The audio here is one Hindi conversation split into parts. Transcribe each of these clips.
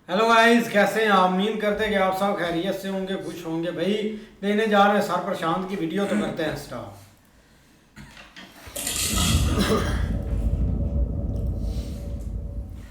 हेलो गाइस, कैसे हैं आप? उम्मीद करते हैं कि आप सब खैरियत से होंगे, खुश होंगे। भाई देने जा रहे हैं सर प्रशांत की वीडियो, तो करते हैं स्टार्ट।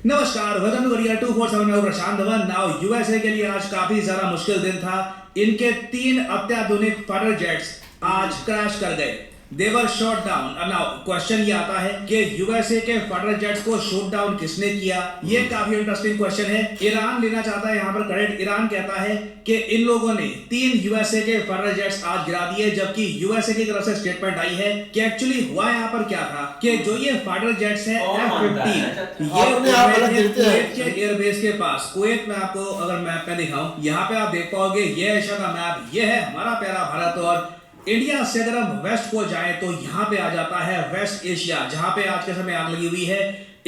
नमस्कार, वेलकम टू करियर 247 में प्रशांत धवन। नाउ यूएसए के लिए आज काफी ज्यादा मुश्किल दिन था। इनके 3 अत्याधुनिक फाइटर जेट्स आज क्रैश कर गए। दे वर शॉट डाउन। नाउ क्वेश्चन ये आता है कि यूएसए के फाइटर जेट्स को शूट डाउन किसने किया? ये काफी इंटरेस्टिंग क्वेश्चन है। ईरान लेना चाहता है यहाँ पर क्रेडिट। ईरान कहता है कि इन लोगों ने 3 यूएसए के फाइटर जेट्स आज गिरा दिए, जबकि यूएसए की तरफ से स्टेटमेंट आई है कि एक्चुअली हुआ यहाँ पर क्या था कि जो ये फाइटर जेट्स हैं F-15 ये कुवैत के एयरबेस के पास, कुवैत में आपको अगर मैप में दिखाऊं, यहाँ पे आप देख पाओगे ये एशिया का मैप, ये है हमारा प्यारा भारत। और इंडिया से अगर हम वेस्ट को जाएं तो यहाँ पे आ जाता है वेस्ट एशिया, जहां पे आज के समय आग लगी हुई है।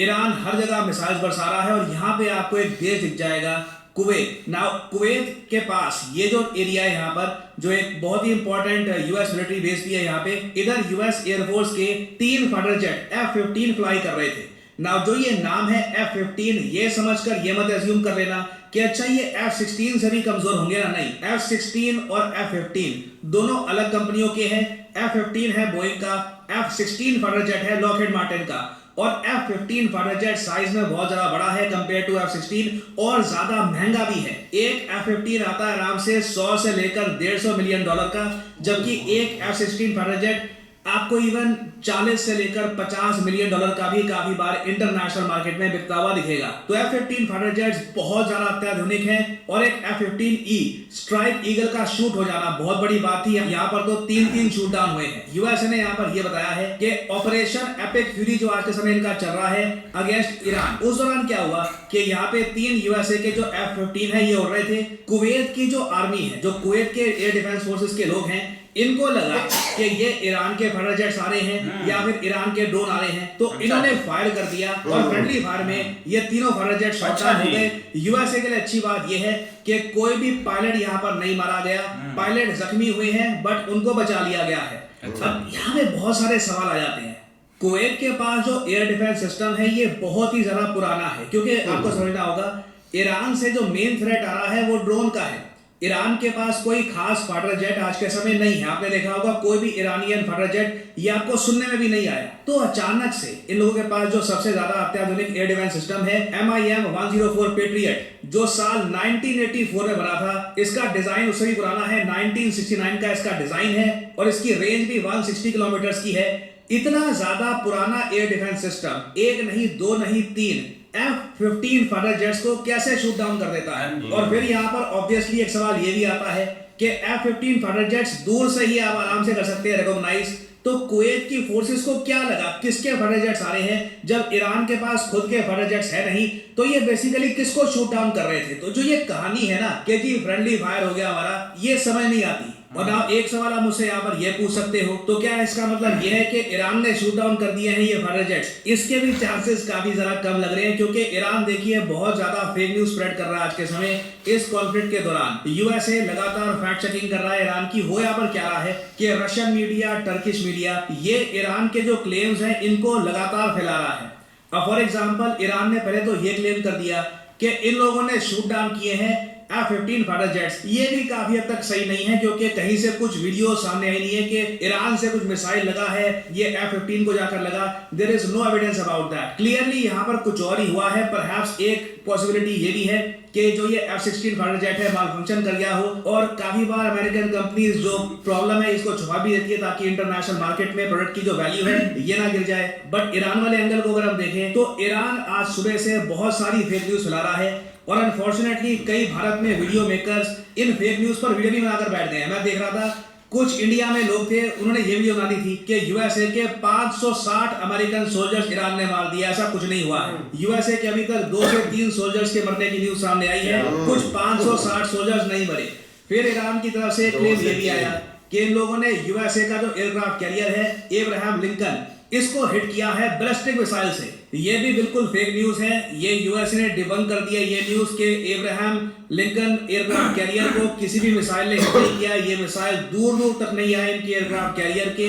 ईरान हर जगह मिसाइल बरसा रहा है और यहाँ पे आपको एक देश दिख जाएगा, कुवैत। नाउ कुवैत के पास ये जो एरिया है यहाँ पर, जो एक बहुत ही इंपॉर्टेंट यूएस मिलिट्री बेस भी है यहाँ पे। इधर यूएस एयरफोर्स के 3 फाइटर जेट F-15 फ्लाई कर रहे थे। नाउ जो ये नाम है F-15, ये समझकर ये मत एज्यूम कर लेना कि अच्छा ये F-16 से भी कमजोर होंगे ना। नहीं, F-16 और F-15 दोनों अलग कंपनियों के हैं। F-15 है बोइंग का, F-16 फाइटर जेट है लॉकहीड मार्टिन का। और F-15 फाइटर जेट साइज में बहुत ज्यादा बड़ा है कंपेयर टू F-16 और ज्यादा महंगा भी है। एक F-15 आता है आराम से 100 से लेकर $150 मिलियन का, जबकि एक F-16 फाइटर जेट आपको इवन 40 से लेकर $50 मिलियन का भी काफी बार इंटरनेशनल मार्केट में बिकता हुआ दिखेगा। तो F-15 फाइटर जेट्स बहुत ज्यादा अत्याधुनिक हैं और एक F-15E स्ट्राइक ईगल का शूट हो जाना बहुत बड़ी बात थी। यहाँ पर तो 3 शूट डाउन हुए हैं। यूएसए ने यहाँ पर यह बताया है कि ऑपरेशन एपिक फ्यूरी जो आज के समय इनका चल रहा है अगेंस्ट ईरान, उस दौरान क्या हुआ कि यहाँ पे 3 यूएसए के जो F-15 है ये उड़ रहे थे। कुवैत की जो आर्मी है, जो कुवैत के एयर डिफेंस फोर्सेस के लोग हैं, इनको लगा कि ये ईरान के फाइटर जेट्स आ रहे हैं या फिर ईरान के ड्रोन आ रहे हैं, तो इन्होंने फायर कर दिया और फ्रेंडली फायर में ये तीनों फाइटर जेट शॉट डाउन हो गए। यूएसए के लिए अच्छी बात ये है कि कोई भी पायलट यहाँ पर नहीं मारा गया। पायलट जख्मी हुए हैं बट उनको बचा लिया गया है। अब यहाँ पे बहुत सारे सवाल आ जाते हैं। कुवैत के पास जो एयर डिफेंस सिस्टम है ये बहुत ही ज्यादा पुराना है, क्योंकि आपको समझना होगा ईरान से जो मेन थ्रेट आ रहा है वो ड्रोन का है। ईरान के पास कोई खास फाइटर जेट आज के समय नहीं है। आपने देखा होगा कोई भी ईरानियन फाइटर जेट ये आपको सुनने में भी नहीं आया। तो अचानक से इन लोगों के पास जो सबसे ज्यादा अत्याधुनिक एयर डिफेंस सिस्टम है MIM-104 पेट्रियट, जो साल 1984 में बना था, इसका डिजाइन उससे भी पुराना है, 1969 का इसका डिजाइन है और इसकी रेंज भी 160 किलोमीटर की है। इतना ज्यादा पुराना एयर डिफेंस सिस्टम एक नहीं, 2 नहीं, 3 F-15 फाइटर जेट्स को कैसे शूट डाउन कर देता है? और फिर यहाँ पर ऑब्वियसली एक सवाल ये भी आता है कि F-15 फाइटर जेट्स दूर से ही आप आराम से कर सकते हैं रिकॉग्नाइज, तो कुवैत की फोर्सेस को क्या लगा किसके फाइटर जेट्स आ रहे हैं जब ईरान के पास खुद के फाइटर जेट्स है नहीं? तो ये बेसिकली किसको शूट डाउन कर रहे थे? तो जो ये कहानी है ना कि जी फ्रेंडली फायर हो गया हमारा, ये समझ नहीं आती। और आप एक सवाल आप मुझसे यहाँ पर ये पूछ सकते हो, तो क्या इसका मतलब ये है कि ईरान ने शूट डाउन कर दिए हैं ये फाइटर जेट्स? इसके भी चांसेस काफी ज्यादा कम लग रहे हैं, क्योंकि ईरान देखिए बहुत ज्यादा फेक न्यूज स्प्रेड कर रहा है आज के समय। इस कॉन्फ्लिक्ट के दौरान यूएसए लगातार फैक्ट चेकिंग कर रहा है ईरान की। हो यहाँ पर क्या रहा है कि रशियन मीडिया, टर्किश मीडिया ये ईरान के जो क्लेम्स हैं इनको लगातार फैला रहा है। अब फॉर एग्जाम्पल ईरान ने पहले तो ये क्लेम कर दिया कि इन लोगों ने शूट डाउन किए हैं F-15 फाइटर जेट्स। ये भी काफी हद तक सही नहीं है, क्योंकि कहीं से कुछ वीडियो सामने आई नहीं है कि ईरान से कुछ मिसाइल लगा है ये F-15 को जाकर लगा। There is no evidence about that. Clearly यहाँ पर कुछ और ही हुआ है। परहैप्स एक पॉसिबिलिटी ये भी है कि जो ये F-16 फाइटर जेट है माल फंक्शन कर गया हो, और काफी बार अमेरिकन कंपनीज जो प्रॉब्लम है इसको छुपा भी देती है ताकि इंटरनेशनल मार्केट में प्रोडक्ट की जो वैल्यू है ये ना गिर जाए। बट ईरान वाले एंगल को अगर हम देखें तो ईरान आज सुबह से बहुत सारी फेक न्यूज फैला रहा है, और अनफॉर्चुनेटली कई भारत में video makers in fake news पर वीडियो भी बनाकर बैठ गए हैं। मैं देख रहा था कुछ इंडिया में लोग थे, उन्होंने ये वीडियो बना दी थी कि यूएसए के 560 अमेरिकन सोल्जर्स ईरान ने मार दिया। ऐसा कुछ नहीं हुआ है। यूएसए के अभी तक 2 से 3 सोल्जर्स के मरने की न्यूज सामने आई है, कुछ 560 सोल्जर्स नहीं मरे। फिर ईरान की तरफ से क्लेम ये भी आया कि इन लोगों ने यूएसए का जो एयरक्राफ्ट कैरियर है एब्राहम लिंकन, इसको हिट किया है बैलिस्टिक मिसाइल से। ये भी बिल्कुल फेक न्यूज है। ये यूएसए ने डिबंक कर दिया ये न्यूज के एब्राहम लिंकन एयरक्राफ्ट कैरियर को किसी भी मिसाइल ने हिट नहीं किया। ये मिसाइल दूर दूर तक नहीं आए इनके एयरक्राफ्ट कैरियर के।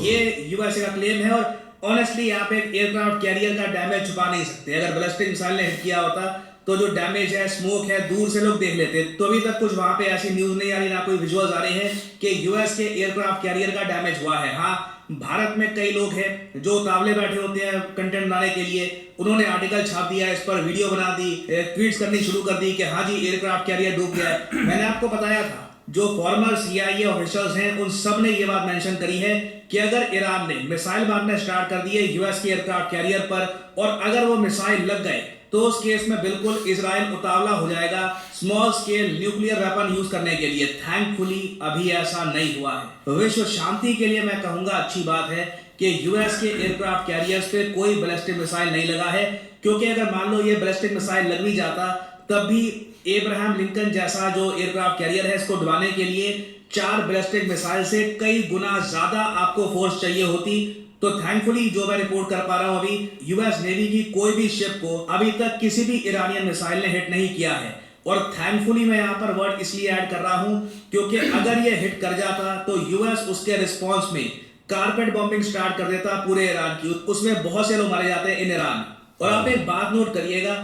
ये यूएसए का क्लेम है। और ऑनेस्टली आप एक एयरक्राफ्ट कैरियर का डैमेज छुपा नहीं सकते। अगर बैलिस्टिक मिसाइल ने हिट किया होता तो जो डैमेज है, स्मोक है, दूर से लोग देख लेते। तो अभी तक कुछ वहां पे ऐसी न्यूज नहीं आ रही, ना कोई विजुअल्स आ रहे हैं कि यूएस के एयरक्राफ्ट कैरियर का डैमेज हुआ है। हाँ, भारत में कई लोग हैं जो तावले बैठे होते हैं कंटेंट बनाने के लिए, उन्होंने आर्टिकल छाप दिया, इस पर वीडियो बना दी, ट्वीट्स करनी शुरू कर दी कि हाँ जी एयरक्राफ्ट कैरियर डूब गया है। मैंने आपको बताया था जो फॉर्मर CIA ऑफिशियल्स हैं उन सब ने ये बात मेंशन करी है कि अगर ईरान ने मिसाइल मारना स्टार्ट कर दिए यूएस के एयरक्राफ्ट कैरियर पर और अगर वो मिसाइल लग गए तो उस केस में बिल्कुल इजराइल उतावला हो जाएगा small scale nuclear weapon use करने के लिए। थैंकफुली अभी ऐसा नहीं हुआ है। विश्व शांति के लिए मैं कहूंगा अच्छी बात है कि यूएस के एयरक्राफ्ट कैरियर्स पे कोई बैलिस्टिक मिसाइल नहीं लगा है, क्योंकि अगर मान लो ये बैलिस्टिक मिसाइल लग भी जाता तब भी एब्राहम लिंकन जैसा जो एयरक्राफ्ट कैरियर है इसको डुबाने के लिए 4 बैलिस्टिक मिसाइल से कई गुना ज्यादा आपको फोर्स चाहिए होती। तो थैंकफुली जो मैं रिपोर्ट कर पा रहा हूं अभी, यूएस नेवी की कोई भी शिप को अभी तक किसी भी ईरानियन मिसाइल ने हिट नहीं किया है। और थैंकफुली मैं यहां पर वर्ड इसलिए ऐड कर रहा हूं क्योंकि अगर ये हिट कर जाता तो यूएस उसके रिस्पॉन्स में कारपेट बॉम्बिंग स्टार्ट कर देता पूरे ईरान की। उसमें बहुत से लोग मारे जाते हैं इन ईरान। और आप एक बात नोट करिएगा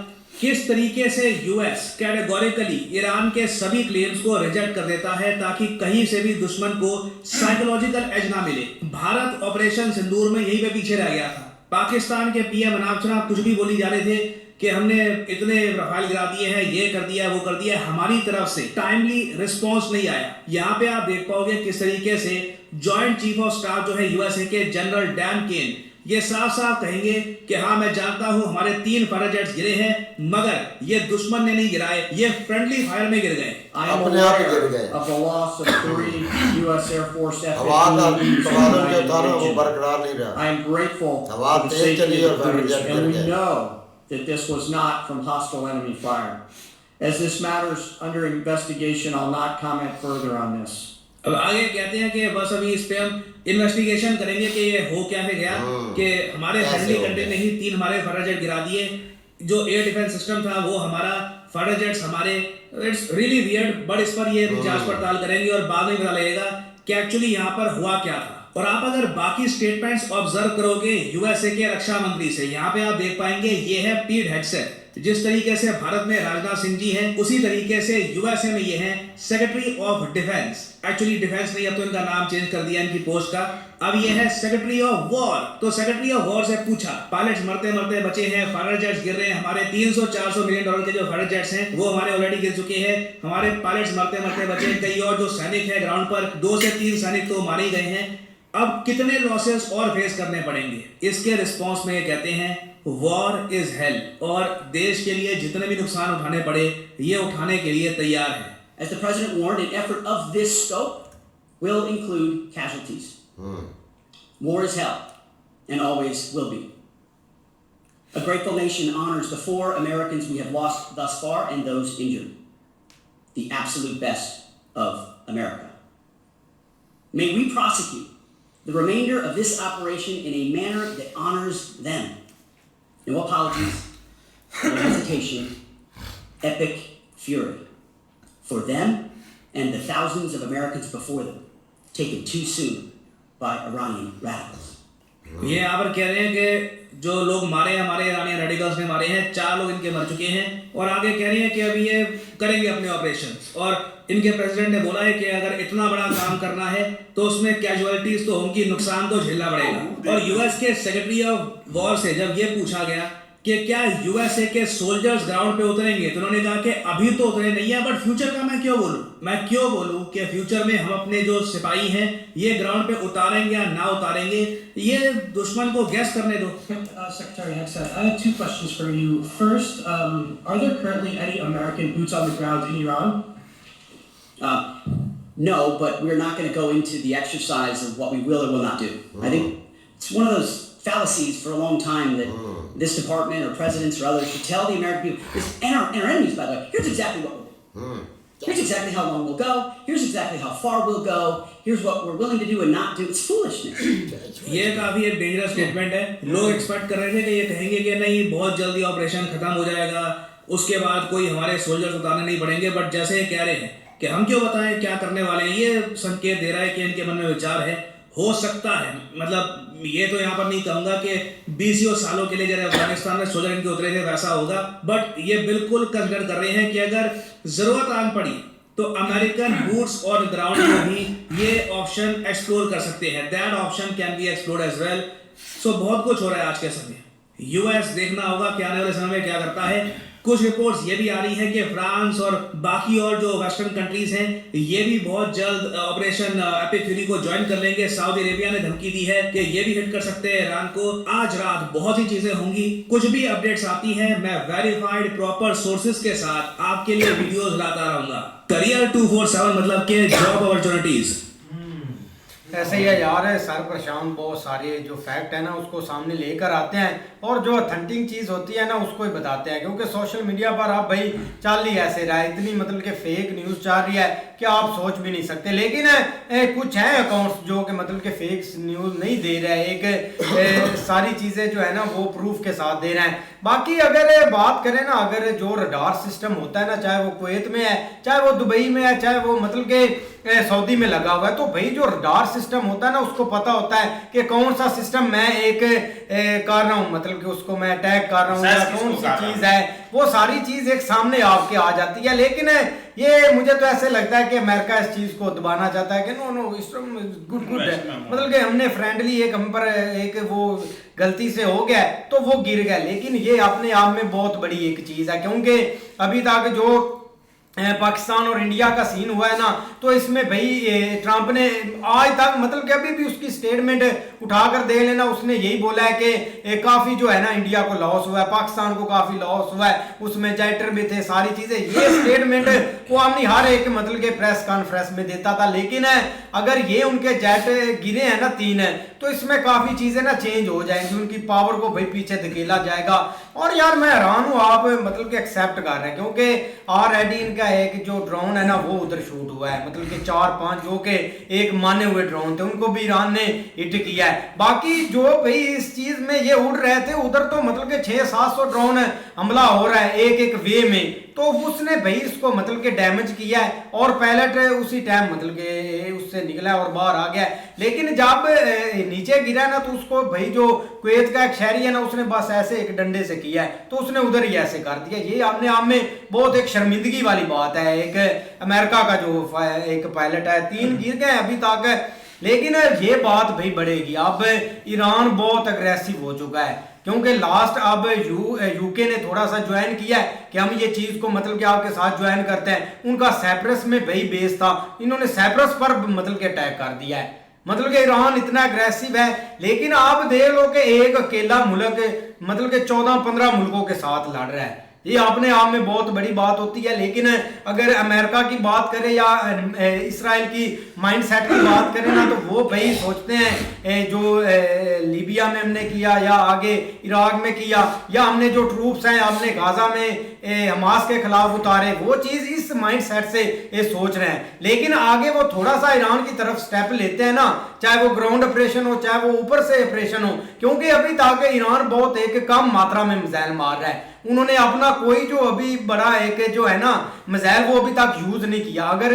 किस तरीके से यूएस कैटेगोरिकली ईरान के सभी क्लेम्स को रिजेक्ट कर देता है ताकि कहीं से भी दुश्मन को साइकोलॉजिकल एज ना मिले। भारत ऑपरेशन सिंदूर में यहीं पे पीछे रह गया था। पाकिस्तान के पीएम अनाप शनाप कुछ भी बोली जा रहे थे कि हमने इतने रफाल गिरा दिए हैं, ये कर दिया, वो कर दिया। हमारी तरफ से टाइमली रिस्पॉन्स नहीं आया। यहाँ पे आप देख पाओगे किस तरीके से जॉइंट चीफ ऑफ स्टाफ जो है यूएसए के जनरल डैन केन ये साफ साफ कहेंगे कि हाँ मैं जानता हूं हमारे 3 फाइटर जेट्स गिरे हैं मगर ये दुश्मन ने नहीं गिराए, ये फ्रेंडली फायर में गिर गए। अपने आप ही गिर गए। Of the loss of 3 U.S. Air Force हवा का F-15Es in the तबादला जो था ना वो region. बरकरार नहीं रहा। I am grateful हवा for the तेज safety चली of और the fighter crews, jet and गिर we गए। know that this was not from hostile enemy fire. As this matters under investigation, I'll not comment further on this. अब आगे कहते हैं कि बस अभी इस पे हम इन्वेस्टिगेशन करेंगे कि ये हो क्या गया कि हमारे फ्रेंडली कंट्री ने ही 3 हमारे फाइटर जेट गिरा दिए। जो एयर डिफेंस सिस्टम था वो हमारा, फाइटर जेट्स हमारे। इट्स रियली वियर्ड, बट इस पर ये जांच पड़ताल करेंगे और बाद में पता लगेगा कि एक्चुअली यहाँ पर हुआ क्या था। और आप अगर बाकी स्टेटमेंट्स ऑब्जर्व करोगे यूएसए के रक्षा मंत्री से, यहाँ पे आप देख पाएंगे ये है पीट हेग्सेट। जिस तरीके से भारत में राजनाथ सिंह जी हैं उसी तरीके से यूएसए में ये हैं secretary of defence. Actually defence नहीं, अब तो इनका नाम चेंज कर दिया इनकी पोस्ट का, अब ये है सेक्रेटरी ऑफ वॉर। तो सेक्रेटरी ऑफ वॉर से पूछा, पायलट्स मरते मरते बचे हैं, फाइटर जेट्स गिर रहे हैं, हमारे 300-400 मिलियन डॉलर के जो फाइटर जेट्स हैं वो हमारे ऑलरेडी गिर चुके हैं, हमारे पायलट्स मरते मरते बचे हैं, कई और जो सैनिक है ग्राउंड पर 2 से 3 सैनिक तो मारे गए हैं, अब कितने लॉसेस और फेस करने पड़ेंगे। इसके रिस्पॉन्स में ये कहते हैं वॉर इज हेल, और देश के लिए जितने भी नुकसान उठाने पड़े ये उठाने के लिए तैयार है। As the president warned, an effort of this scope will include casualties. War is hell, and always will be. A grateful nation honors the 4 Americans we have lost thus far and those injured. The absolute best of America. May we prosecute the remainder of this operation in a manner that honors them. No apologies, no hesitation, epic fury. For them and the thousands of Americans before them, taken too soon by Iranian radicals. ये यहाँ पर कह रहे हैं कि जो लोग मारे हमारे ईरानियन रेडिकल्स ने मारे हैं, 4 लोग इनके मर चुके हैं, और आगे कह रहे हैं कि अभी ये करेंगे अपने ऑपरेशंस। और इनके प्रेसिडेंट ने बोला है कि अगर इतना बड़ा काम करना है तो उसमें कैजुअलिटीज तो होंगी, नुकसान तो झेलना पड़ेगा। और यूएस के सेक्रेटरी ऑफ वॉर से जब ये पूछा गया कि क्या यूएसए के सोल्जर्स ग्राउंड पे उतरेंगे तो उन्होंने कहा कि अभी तो उतरे नहीं है, बट फ्यूचर का मैं क्यों बोलूं कि फ्यूचर में हम अपने जो सिपाही हैं ये ग्राउंड पे उतारेंगे या ना उतारेंगे, ये दुश्मन को गैस करने दो। Secretary Hegseth, I have 2 questions for you. First, are there currently any American boots on the ground in Iran? No, but we're not going to go into the exercise of what we will or will not do. I think it's one of those fallacies for a long time that this department or presidents or others should tell the American people, and our enemies, by the way, here's exactly what we'll do. Here's exactly how long we'll go. Here's exactly how far we'll go. Here's what we're willing to do and not do. It's foolishness. ये काफी एक डेंजरस स्टेटमेंट है। लोग एक्सपेक्ट कर रहे थे कि ये कहेंगे कि नहीं बहुत जल्दी ऑपरेशन खत्म हो जाएगा, उसके बाद कोई हमारे सोल्जर्स उतारने नहीं पड़ेंगे, बट जैसे ये कह रहे हैं कि हम क्यों बताएं क्या करने वाले हैं, ये संकेत दे रहा है कि इनके मन में विचार है हो सकता है, मतलब ये तो यहाँ पर नहीं कहूंगा कि 20 सालों के लिए जैसे अफगानिस्तान में सोल्जर इनके उतरे थे वैसा होगा, बट ये बिल्कुल कंसिडर कर रहे हैं कि अगर जरूरत आन पड़ी तो अमेरिकन बूट्स और ग्राउंड में भी ये ऑप्शन एक्सप्लोर कर सकते हैं। That option can be explored as well. So बहुत कुछ हो रहा है आज के समय। यूएस देखना होगा कि आने वाले समय में क्या करता है। कुछ रिपोर्ट्स ये भी आ रही है कि फ्रांस और बाकी और जो वेस्टर्न कंट्रीज हैं ये भी बहुत जल्द ऑपरेशन एपिक फ्यूरी को ज्वाइन कर लेंगे। सऊदी अरेबिया ने धमकी दी है कि ये भी हिट कर सकते हैं ईरान को। आज रात बहुत सी चीजें होंगी, कुछ भी अपडेट्स आती हैं मैं वेरीफाइड प्रॉपर सोर्सेज के साथ आपके लिए वीडियोस लाता रहूंगा। करियर 247 मतलब के जॉब अपॉर्चुनिटीज ऐसे ही है यार, सर प्रशांत बहुत सारे जो फैक्ट है ना उसको सामने लेकर आते हैं और जो ऑथेंटिक चीज़ होती है ना उसको ही बताते हैं, क्योंकि सोशल मीडिया पर आप भाई चल ही ऐसे रहा है, इतनी मतलब कि फेक न्यूज़ चल रही है कि आप सोच भी नहीं सकते। लेकिन कुछ हैं अकाउंट्स जो कि मतलब कि फेक न्यूज़ नहीं दे रहे हैं, एक सारी चीज़ें जो है ना वो प्रूफ के साथ दे रहे हैं। बाकी अगर बात करें ना, अगर जो रडार सिस्टम होता है ना, चाहे वो कुवैत में है, चाहे वो दुबई में है, चाहे वो मतलब कि सऊदी में लगा हुआ है, तो भाई जो रडार सिस्टम होता है ना उसको पता होता है कि कौन सा सिस्टम मैं एक कर रहा हूँ, मतलब कि उसको मैं अटैक कर रहा हूँ या कौन सी चीज है, वो सारी चीज एक सामने आपके आ जाती है। लेकिन ये मुझे तो ऐसे लगता है कि अमेरिका इस चीज को दबाना चाहता है कि नो गुड है, मतलब कि हमने फ्रेंडली एक हम पर एक वो गलती से हो गया तो वो गिर गया। लेकिन ये अपने आप में बहुत बड़ी एक चीज है, क्योंकि अभी तक जो पाकिस्तान और इंडिया का सीन हुआ है ना, तो इसमें भाई ट्रंप ने आज तक मतलब कि अभी भी उसकी स्टेटमेंट उठाकर दे लेना, उसने यही बोला है कि काफ़ी जो है ना इंडिया को लॉस हुआ है, पाकिस्तान को काफ़ी लॉस हुआ है, उसमें जेटर भी थे, सारी चीज़ें, ये स्टेटमेंट वो हमने हर एक मतलब के प्रेस कॉन्फ्रेंस में देता था। लेकिन अगर ये उनके जेट गिरे हैं ना 3, तो इसमें काफ़ी चीज़ें ना चेंज हो जाएंगी, उनकी पावर को भाई पीछे धकेला जाएगा। और यार मैं हैरान हूँ, आप मतलब कि एक्सेप्ट कर रहे हैं, क्योंकि ऑलरेडी इनका एक जो ड्रोन है ना वो उधर शूट हुआ है, मतलब कि 4-5 जो के एक माने हुए ड्रोन थे उनको भी ईरान ने हिट किया है। बाकी जो भाई इस चीज में ये उड़ रहे थे उधर तो मतलब कि 600-700 ड्रोन हमला हो रहा है एक वे में, तो उसने भाई इसको मतलब कि डैमेज किया है और पायलट उसी टाइम मतलब कि उससे निकला और बाहर आ गया। लेकिन जब नीचे गिरा ना तो उसको भाई जो कुवैत का एक शहरी है ना उसने बस ऐसे एक डंडे से किया है, तो उसने उधर ही ऐसे कर दिया। ये अपने आप में बहुत एक शर्मिंदगी वाली बात है। एक अमेरिका का जो एक पायलट है 3 गिर गए अभी तक, लेकिन ये बात भाई बढ़ेगी। अब ईरान बहुत अग्रेसिव हो चुका है, क्योंकि लास्ट अब यूके ने थोड़ा सा ज्वाइन किया है कि हम ये चीज को मतलब कि आपके साथ ज्वाइन करते हैं। उनका साइप्रस में भाई बेस था, इन्होंने साइप्रस पर मतलब कि अटैक कर दिया है। मतलब कि ईरान इतना अग्रेसिव है। लेकिन आप देख लो कि एक अकेला मुल्क मतलब कि 14-15 मुल्कों के साथ लड़ रहा है, ये अपने आप में बहुत बड़ी बात होती है। लेकिन अगर अमेरिका की बात करें या इसराइल की माइंडसेट की बात करें ना, तो वो भाई सोचते हैं जो लीबिया में हमने किया या आगे इराक में किया, या हमने जो ट्रूप्स हैं हमने गाजा में हमास के खिलाफ उतारे, वो चीज़ इस माइंडसेट से ये सोच रहे हैं। लेकिन आगे वो थोड़ा सा ईरान की तरफ स्टेप लेते हैं ना, चाहे वो ग्राउंड ऑपरेशन हो चाहे वो ऊपर से ऑपरेशन हो, क्योंकि अभी तक ईरान बहुत एक कम मात्रा में मिसाइल मार रहा है। उन्होंने अपना कोई जो अभी बड़ा एक जो है ना मिसाइल वो अभी तक यूज नहीं किया। अगर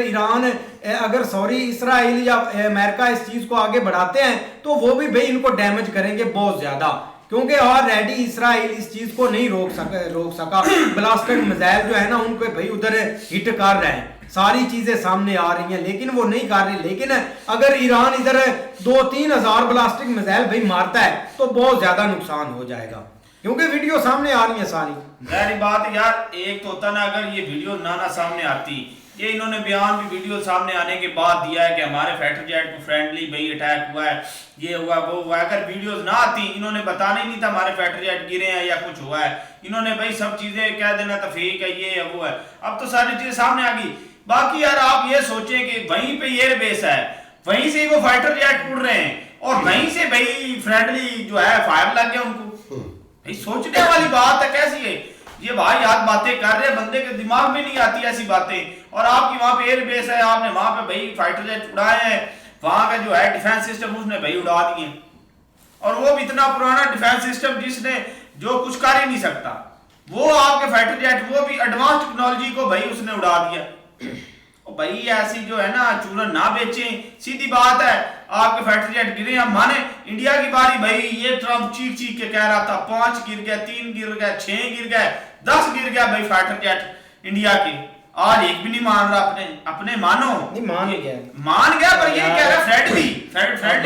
इसराइल या अमेरिका इस चीज को आगे बढ़ाते हैं तो वो भी भाई इनको डैमेज करेंगे बहुत ज्यादा, क्योंकि ऑलरेडी इसराइल इस चीज को नहीं रोक सका। ब्लास्टिक मिसाइल जो है ना उनको भाई उधर हिट कर रहे हैं, सारी चीजें सामने आ रही हैं, लेकिन वो नहीं कर रही। लेकिन अगर ईरान इधर 2-3 हजार ब्लास्टिक मिसाइल भाई मारता है तो बहुत ज्यादा नुकसान हो जाएगा, क्योंकि वीडियो सामने आ रही है सारी। मेरी बात यार, एक तो होता ना अगर ये वीडियो ना सामने आती, ये इन्होंने बयान भी वीडियो सामने आने के बाद दिया है कि हमारे फाइटर जेट को फ्रेंडली भाई अटैक हुआ है, ये हुआ वो हुआ। अगर वीडियोस ना आती, इन्होंने बताना ही नहीं था हमारे फाइटर जेट गिरे हैं या कुछ हुआ है। इन्होंने भाई सब चीजें कह देना था फेक है, ये है वो है। अब तो सारी चीजें सामने आ गई। बाकी यार आप ये सोचें कि वहीं पे एयर बेस है, वहीं से वो फाइटर जेट उड़ रहे हैं और वहीं से भाई फ्रेंडली जो है फायर लग गया उनको। भाई सोचने वाली बात है, कैसी है ये भाई? याद बातें कर रहे हैं, बंदे के दिमाग में नहीं आती ऐसी बातें। और आपकी वहां पे एयर बेस है, आपने वहां पे भाई फाइटर जेट उड़ाए हैं, वहां का जो है डिफेंस सिस्टम उसने भाई उड़ा दिए, और वो भी इतना पुराना डिफेंस सिस्टम जिसने जो कुछ कर ही नहीं सकता, वो आपके फाइटर जेट वो भी एडवांस टेक्नोलॉजी को भाई उसने उड़ा दिया। भाई ऐसी जो है ना चूरन ना बेचें, सीधी बात है। आपके फाइटर जेट गिरे, हम माने इंडिया की बारी, भाई ये ट्रम्प चीख चीख के कह रहा था 5 गिर गए, 3 गिर गए, 6 गिर गए, 10 गिर गया भाई फाइटर जेट इंडिया के, आज एक भी नहीं मान रहा। अपने मानो नहीं मान गया, पर ये कह रहा फ्रेड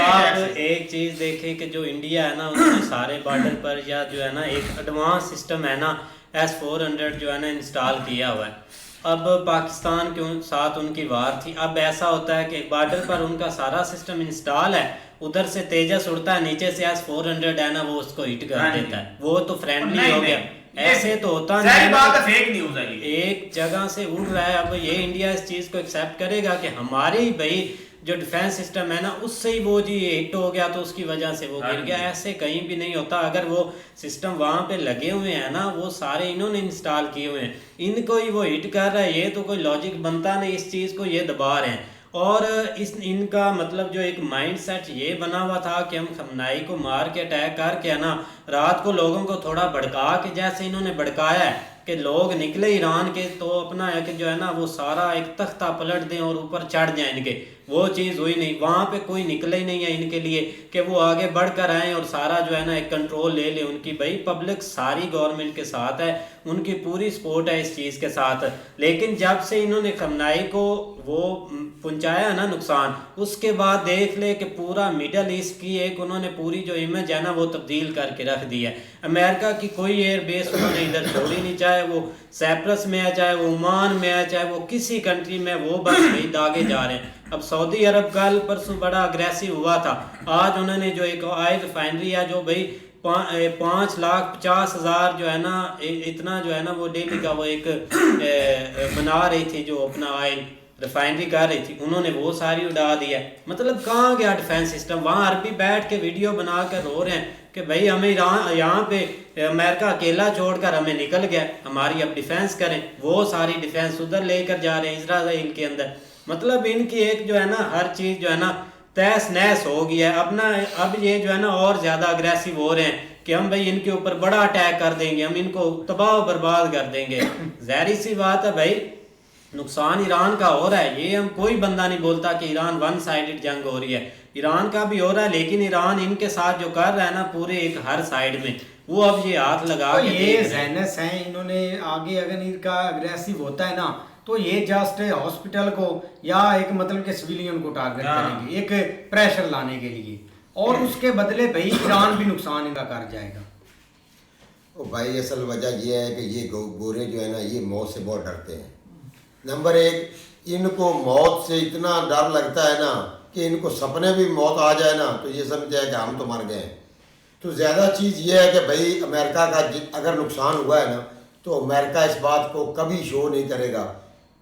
आप एक चीज देखें कि जो इंडिया है ना उसने सारे बॉर्डर पर या जो है ना एक एडवांस सिस्टम है ना S-400 जो है ना इंस्टॉल किया हुआ है। अब पाकिस्तान के साथ उनकी वार थी, अब ऐसा होता है कि बॉर्डर पर उनका सारा सिस्टम इंस्टॉल है, उधर से तेजस उड़ता है, नीचे से S-400 है ना वो उसको हिट कर देता है, वो तो फ्रेंडली हो गया। ऐसे तो होता नहीं, बात है, फेक न्यूज़ है ये। एक जगह से उड़ रहा है। अब ये इंडिया इस चीज को एक्सेप्ट करेगा कि हमारी भाई जो डिफेंस सिस्टम है ना उससे ही वो जी हिट हो गया तो उसकी वजह से वो गिर गया, ऐसे कहीं भी नहीं होता। अगर वो सिस्टम वहां पे लगे हुए हैं ना, वो सारे इन्होंने इंस्टॉल किए हुए हैं, इनको ही वो हिट कर रहा है, ये तो कोई लॉजिक बनता नहीं, इस चीज को ये दबा रहे हैं। और इनका मतलब जो एक माइंड सेट ये बना हुआ था कि हम खमनाई को मार के अटैक करके है ना रात को लोगों को थोड़ा भड़का के, जैसे इन्होंने भड़काया है कि लोग निकले ईरान के तो अपना है कि जो है ना वो सारा एक तख्ता पलट दें और ऊपर चढ़ जाए इनके, वो चीज़ हुई नहीं। वहाँ पे कोई निकले ही नहीं है इनके लिए कि वो आगे बढ़कर आए और सारा जो है ना एक कंट्रोल ले ले उनकी। भाई पब्लिक सारी गवर्नमेंट के साथ है, उनकी पूरी सपोर्ट है इस चीज़ के साथ, लेकिन जब से इन्होंने खमनाई को वो पहुंचाया ना नुकसान, उसके बाद देख ले कि पूरा मिडल ईस्ट की एक उन्होंने पूरी जो इमेज है ना वो तब्दील करके रख दी है। अमेरिका की कोई एयर बेस उन्होंने इधर छोड़ी नहीं, चाहे वो सैप्रस में है, चाहे वो ओमान में है, चाहे वो किसी कंट्री में, वो बस वही दागे जा रहे हैं। अब सऊदी अरब कल परसों बड़ा अग्रेसिव हुआ था, आज उन्होंने जो एक ऑयल रिफाइनरी है जो भाई 5,50,000 जो है ना इतना जो है ना वो डेली का वो एक बना रही थी, जो अपना ऑयल रिफाइनरी कर रही थी, उन्होंने वो सारी उड़ा दिया। मतलब कहाँ गया डिफेंस सिस्टम? वहाँ अरबी बैठ के वीडियो बना कर रो रहे हैं कि भाई हमें यहाँ पे अमेरिका अकेला छोड़कर हमें निकल गया, हमारी अब डिफेंस करें। वो सारी डिफेंस उधर लेकर जा रहे हैं इजराइल के अंदर। मतलब इनकी एक जो है ना हर चीज़ जो है ना तहस नहस हो गया है। अब ये जो है ना और ज़्यादा अग्रेसिव हो रहे हैं कि हम भाई इनके ऊपर बड़ा अटैक कर देंगे, हम इनको तबाह बर्बाद कर देंगे। ज़ाहिर सी बात है भाई नुकसान ईरान का हो रहा है, ये हम कोई बंदा नहीं बोलता कि ईरान वन साइडेड जंग हो रही है, ईरान का भी हो रहा है, लेकिन ईरान इनके साथ जो कर रहा है ना पूरे एक हर साइड में, वो अब ये हाथ लगा तो के ये जहनस है इन्होंने आगे, अगर इनका अग्रेसिव होता है ना तो ये जस्ट हॉस्पिटल को या एक मतलब के सिविलियन को टारगेट करेंगे एक प्रेशर लाने के लिए, और उसके बदले भाई ईरान भी नुकसान इनका कर जाएगा। ओ भाई असल वजह ये है कि ये गोरे जो है ना ये मौत से बहुत डरते हैं। नंबर एक, इनको मौत से इतना डर लगता है ना कि इनको सपने भी मौत आ जाए ना तो ये समझते हैं कि हम तो मर गए। तो ज़्यादा चीज़ ये है कि भाई अमेरिका का अगर नुकसान हुआ है ना तो अमेरिका इस बात को कभी शो नहीं करेगा,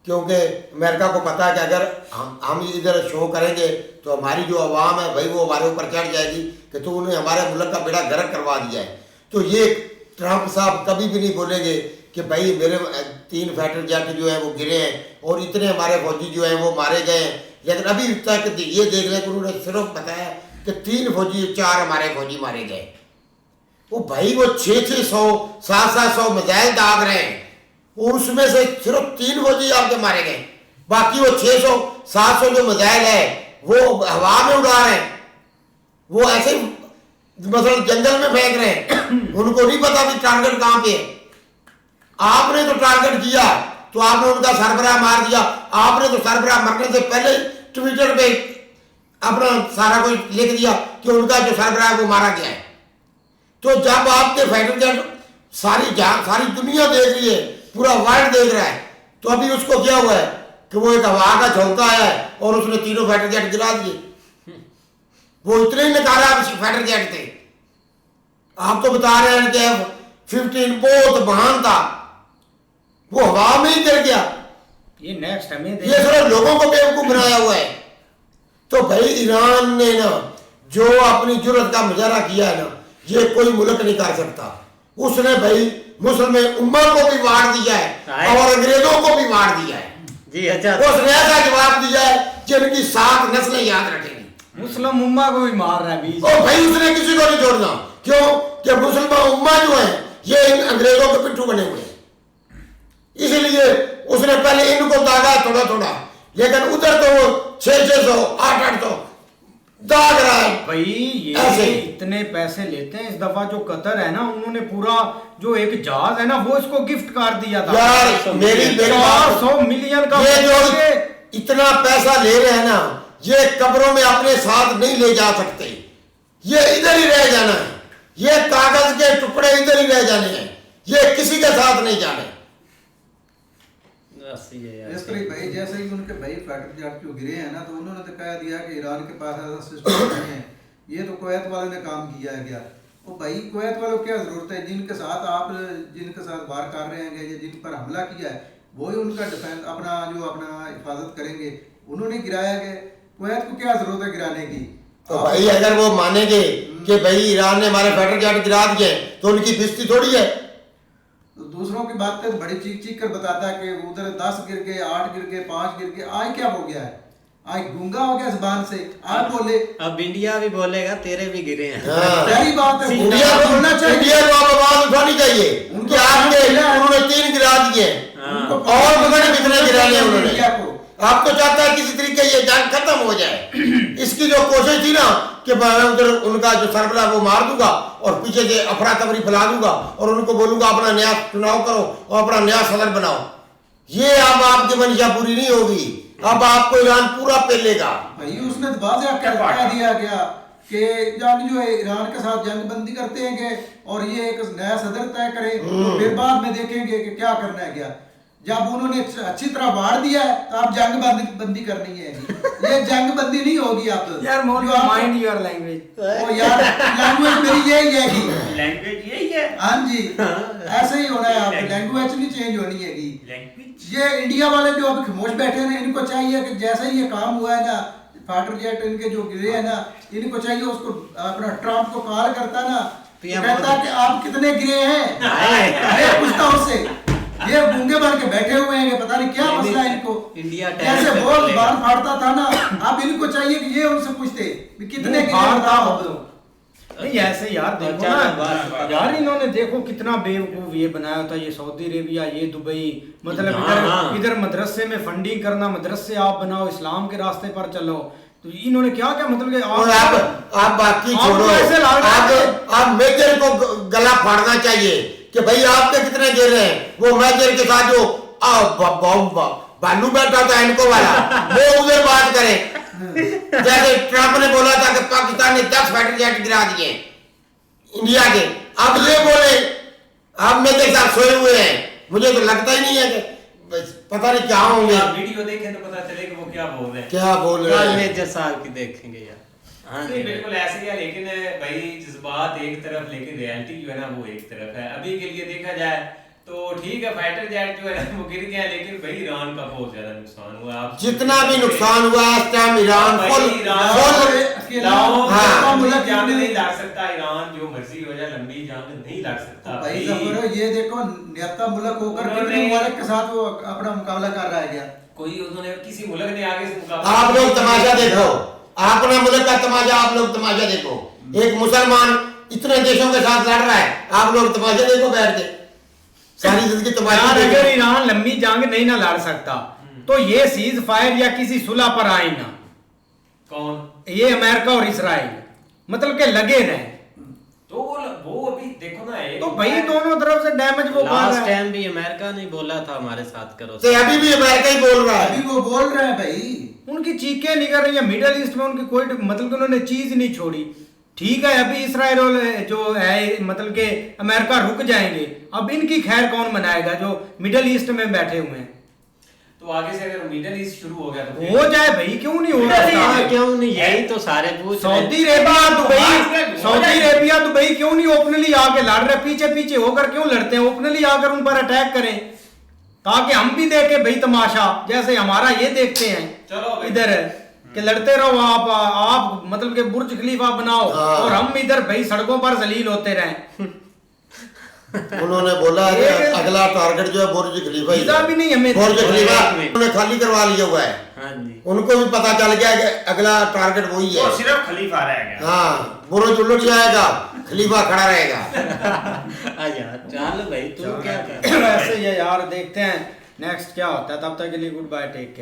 क्योंकि अमेरिका को पता है कि अगर हम इधर शो करेंगे तो हमारी जो आवाम है भाई वो हमारे ऊपर चढ़ जाएगी कि तो उन्हें हमारे मुल्क का बेड़ा गर्क करवा दिया है। तो ये ट्रंप साहब कभी भी नहीं बोलेंगे कि भाई मेरे 3 फाइटर जेट जो हैं वो गिरे हैं और इतने हमारे फौजी जो हैं वो मारे गए हैं। लेकिन अभी तक ये देख लें कि उन्होंने सिर्फ बताया कि 3 फौजी 4 हमारे फौजी मारे गए। वो भाई वो 600 700 मिसाइल दाग रहे हैं और उसमें से सिर्फ 3 फौजी आपके मारे गए, बाकी वो 600 700 जो मिसाइल है वो हवा में उड़ा रहे हैं, वो ऐसे मतलब जंगल में फेंक रहे हैं। उनको नहीं पता भी टारगेट कहाँ पे है। आपने तो टारगेट किया तो आपने उनका सरबराह मार दिया। आपने तो सरबराह मरने से पहले ट्विटर पे अपना सारा कुछ लिख दिया कि उनका जो सरबराह है वो मारा गया है। तो जब आपके फाइटर जेट सारी दुनिया देख रही है, पूरा वर्ल्ड देख रहा है, तो अभी उसको क्या हुआ है कि वो एक हवा का झोंका आया है और उसने 3 फाइटर जेट गिरा दिए। वो इतने ही नकारा फाइटर जेट थे। आप तो बता रहे हैं कि F-15 बहुत महान था, वो हवा में ही गिर गया। ये नेक्स्ट हमें ये सिर्फ लोगों को बेवकूफ बनाया हुआ है। तो भाई ईरान ने ना जो अपनी जुर्रत का मुजाहरा किया है ना ये कोई मुल्क नहीं कर सकता। उसने भाई मुस्लिम उम्मा को भी वार दिया है और अंग्रेजों को भी वार दिया है जी। अच्छा, उसने ऐसा जवाब दिया है जिनकी 7 नस्लें याद रखेंगी। मुस्लिम उम्मा को भी मार रहा है बीच। और भाई उसने किसी को नहीं छोड़ना, क्यों कि मुसलमान उम्मा जो है ये इन अंग्रेजों के पिट्ठू बने हुए हैं। इसलिए उसने पहले इनको दागा थोड़ा थोड़ा, लेकिन उधर तो वो 600 800 दाग रहा है भाई ये ऐसे। इतने पैसे लेते हैं। इस दफा जो कतर है ना, उन्होंने पूरा जो एक जहाज है ना वो इसको गिफ्ट कर दिया था यार मेरी 400 मिलियन का। ये जो इतना पैसा ले रहे हैं ना, ये कब्रों में अपने साथ नहीं ले जा सकते, ये इधर ही रह जाना है, ये कागज के टुकड़े इधर ही रह जाने हैं, ये किसी के साथ नहीं जाने। इस तरह भाई जैसे ही उनके भाई फाइटर जेट जो गिरे हैं ना, तो उन्होंने तो कह दिया कि ईरान के पास ऐसा सिस्टम नहीं है, ये तो कुवैत वाले ने काम किया है क्या। तो भाई कुवैत वालों को क्या जरूरत है, जिनके साथ आप जिनके साथ वार कर रहे हैं या जिन पर हमला किया है वही उनका डिफेंस अपना हिफाजत करेंगे, उन्होंने गिराया गया। कुवैत को क्या जरूरत है गिराने की। तो भाई अगर वो मानेंगे कि भाई ईरान ने हमारे फाइटर जेट गिरा दिए तो उनकी बेइज्जती थोड़ी है। तो दूसरों की बात पे तो बड़ी चीख चीख कर बताता है कि उधर 10 गिर गए, 8 गिर गए, 5 गिर गए। आज क्या हो गया है, आज गूंगा हो गया जुबान से, आज बोले। अब इंडिया भी बोलेगा तेरे भी गिरे हैं। सही बात है, इंडिया को बोलना चाहिए, इंडिया को आप आवाज उठानी चाहिए कि आपके उन्होंने 3 गिरा दिए और पता नहीं कितने गिराने उन्होंने। इंडिया को आप तो चाहता है किसी तरीके ये जंग खत्म हो जाए। इसकी जो कोशिश थी ना कि मैं उधर उनका जो सरबराह वो मार दूंगा और पीछे से अफरा तफरी फैला दूंगा और उनको बोलूंगा अपना नया चुनाव करो और अपना नया सदर बनाओ, ये अब आपकी मंशा पूरी नहीं होगी। अब आपको ईरान पूरा पेलेगा। भाई उसने तो वाज़ेह कह दिया गया कि जंग जो है ईरान के साथ जंग बंदी करते हैं और ये एक नया सदर तय करे, तो फिर बाद में देखेंगे कि क्या करना है क्या। जब उन्होंने अच्छी तरह बाढ़ दिया है तो आप जंग बंदी करनी है, ये जंग बंदी नहीं होगी। आप यार माइंड योर लैंग्वेज। ओ यार लैंग्वेज मेरी यही है कि लैंग्वेज यही है। हाँ जी, ऐसे ही होना है, आपकी लैंग्वेज नहीं चेंज होनी है कि ये इंडिया वाले जो अभी खामोश बैठे हैं, इनको चाहिए कि जैसे ही ये काम हुआ है ना, फाइटर जेट इनके जो गिरे हैं ना, इनको चाहिए उसको अपना ट्रम्प को कॉल करता ना, कहता कि आप कितने गिरे हैं, पूछता उससे। ये गूंगे बन के बैठे हुए हैं, पता नहीं क्या मसला है इनको। इंडिया कैसे बोल बाल फाड़ता था ना, अब इनको चाहिए कि ये उनसे पूछते कितने गिरे बताओ। नहीं ऐसे यार देखो ना यार, इन्होंने देखो कितना बेवकूफ ये बनाया था, ये सऊदी अरेबिया, ये दुबई, मतलब इधर मदरसे में फंडिंग करना, मदरसे आप बनाओ, इस्लाम के रास्ते पर चलो। तो इन्होंने क्या क्या मतलब कि आप बाकी छोड़ो, आप मेजर को गला फाड़ना चाहिए कि भाई आपके कितने गिर रहे हैं। वो मेजर के साथ जो भालू बैठा था इनको वाला, वो उधर बात करे जैसे ट्रंप ने बोला था कि पाकिस्तान ने 10 फाइटर जेट गिरा दिए इंडिया के। अब ये बोले आप मेरे साथ सोए हुए हैं, मुझे तो लगता ही नहीं है कि पता नहीं क्या होंगे। वीडियो देखें तो पता चलेगा वो क्या बोल रहे हैं, क्या बोल रहे हैं। मेजर साहब की देखेंगे यार। हाँ नहीं बिल्कुल ऐसे ही है, लेकिन भाई जज्बात एक तरफ लेकिन रियलिटी जो है ना वो एक तरफ है। अभी के लिए देखा जाए तो ठीक है, फाइटर जेट जो है ना वो गिर गया, लेकिन भाई ईरान का बहुत ज्यादा नुकसान हुआ। आप जितना भी नुकसान हुआ इस टाइम ईरान मुल्क जंग नहीं लड़ सकता, ईरान जो मर्जी हो जाए लंबी जंग नहीं लड़ सकता भाई। ये देखो नियता मुल्क होकर कितने मुल्क के साथ वो अपना मुकाबला कर रहा है क्या, कोई उन्होंने किसी मुल्क ने आगे से मुकाबला। आप लोग तमाशा देखो, अपना मुल्क का तमाशा आप लोग तमाशा देखो। एक मुसलमान इतने देशों के साथ लड़ रहा है, आप लोग तमाशा देखो बैठ के सारी जिंदगी तमाशा। अगर ईरान लंबी जंग नहीं ना लड़ सकता तो ये सीज फायर या किसी सुलह पर आए ना। कौन? ये अमेरिका और इसराइल, मतलब के लगे रहे। तो वो अभी देखो ना, तो भाई दोनों तरफ से डैमेज वो लास्ट टाइम भी अमेरिका नहीं बोला था हमारे साथ करो, तो अभी भी अमेरिका ही बोल रहा है, अभी वो बोल रहे हैं भाई। उनकी चीखें निकल रही है मिडिल ईस्ट में, उनकी कोई मतलब कि उन्होंने चीज नहीं छोड़ी। ठीक है अभी इसराइल जो है मतलब के अमेरिका रुक जाएंगे, अब इनकी खैर कौन मनाएगा जो मिडिल ईस्ट में बैठे हुए हैं। तो आगे से अगर मिडिल ईस्ट शुरू हो गया तो हो जाए भाई, क्यों नहीं हो रहा, क्यों नहीं, यही तो सारे पूछ। सऊदी अरेबिया दुबई क्यों नहीं ओपनली आके लड़ रहे, पीछे पीछे होकर क्यों लड़ते हैं, ओपनली आकर उन पर अटैक करें ताकि हम भी देखें भाई तमाशा, जैसे हमारा ये देखते हैं। चलो इधर कि लड़ते रहो आप मतलब के बुर्ज खलीफा बनाओ और हम इधर भाई सड़कों पर जलील होते रहें। उन्होंने बोला है अगला टारगेट जो है बुर्ज खलीफा ही भी नहीं, हमें बुर्ज खलीफा उन्होंने खाली करवा लिया हुआ है। हाँ जी, उनको भी पता चल गया कि अगला टारगेट वही है, तो सिर्फ खलीफा रहेगा। हाँ बुर्ज उलट जाएगा, खलीफा खड़ा रहेगा। चल भाई तू क्या कर ऐसे ही है यार, देखते हैं नेक्स्ट क्या होता है। तब तक के लिए गुड बाय, टेक केयर।